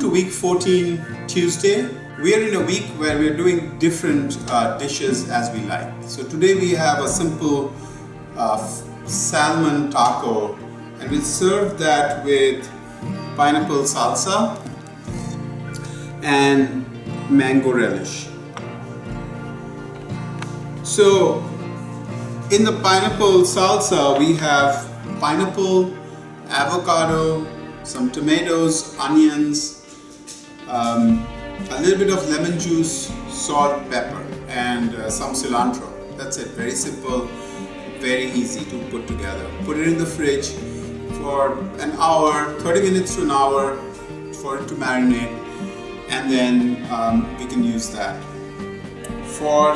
to week 14 Tuesday. We are in a week where we are doing different dishes as we like. So today we have a simple salmon taco, and we'll serve that with pineapple salsa and mango relish. So in the pineapple salsa we have pineapple, avocado, some tomatoes, onions, a little bit of lemon juice, salt, pepper, and some cilantro. That's it. Very simple, very easy to put together. Put it in the fridge for an hour, 30 minutes to an hour for it to marinate, and then we can use that. For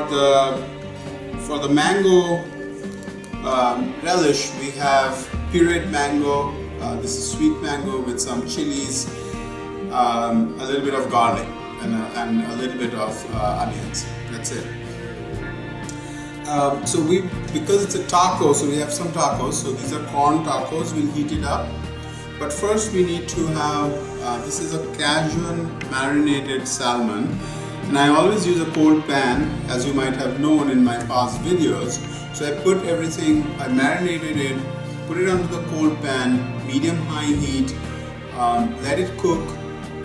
the mango relish, we have pureed mango. This is sweet mango with some chilies, a little bit of garlic, and a little bit of onions. That's it. So because it's a taco, so we have some tacos. So these are corn tacos. We'll heat it up. But first we need to have, this is a Cajun marinated salmon. And I always use a cold pan, as you might have known in my past videos. So I put everything, I marinated it, put it onto the cold pan, medium-high heat, let it cook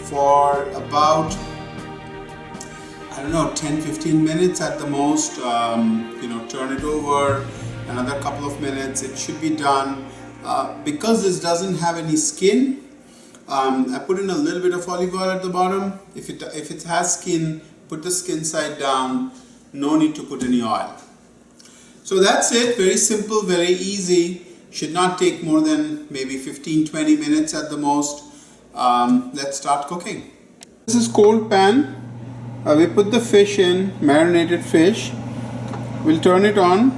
for about, 10-15 minutes at the most. Turn it over, another couple of minutes, it should be done. Because this doesn't have any skin, I put in a little bit of olive oil at the bottom. If it has skin, put the skin side down, no need to put any oil. So that's it, very simple, very easy. Should not take more than maybe 15-20 minutes at the most. Let's start cooking. This is cold pan. We put the fish in, marinated fish. We'll turn it on,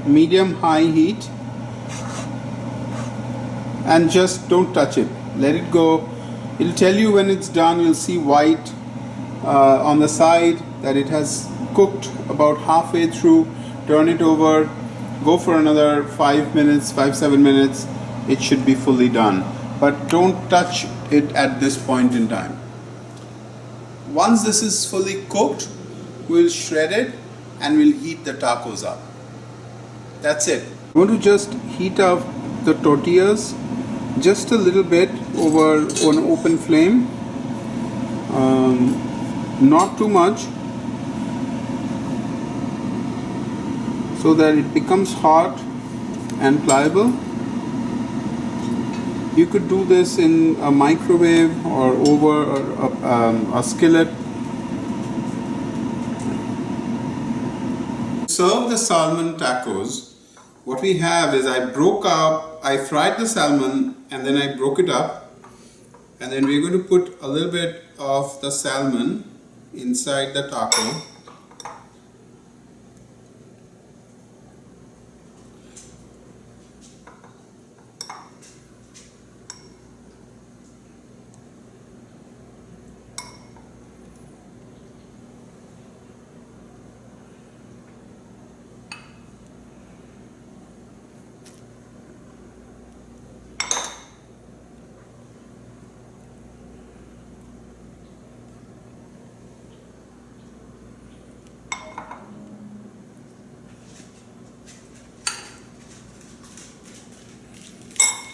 medium-high heat, and just don't touch it. Let it go. It'll tell you when it's done. You'll see white on the side that it has cooked about halfway through. Turn it over, go for another 5-7 minutes. It should be fully done. But don't touch it at this point in time. Once this is fully cooked, we'll shred it and we'll heat the tacos up. That's it. I'm going to just heat up the tortillas just a little bit over on open flame. Not too much, so that it becomes hot and pliable. You could do this in a microwave or over a skillet. To serve the salmon tacos, what we have is I fried the salmon and then I broke it up, and then we're going to put a little bit of the salmon inside the taco.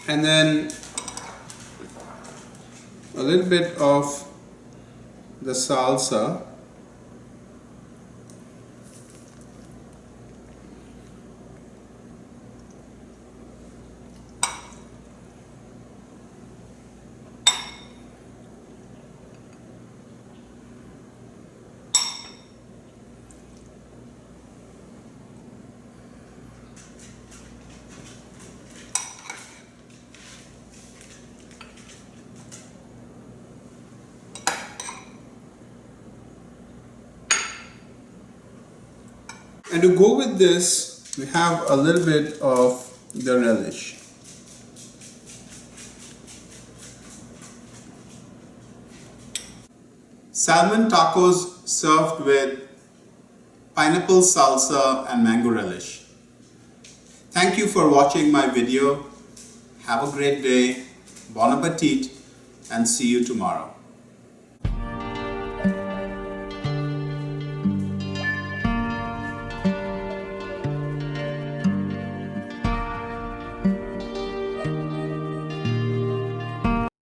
And then a little bit of the salsa. And to go with this, we have a little bit of the relish. Salmon tacos served with pineapple salsa and mango relish. Thank you for watching my video. Have a great day. Bon appetit. and see you tomorrow.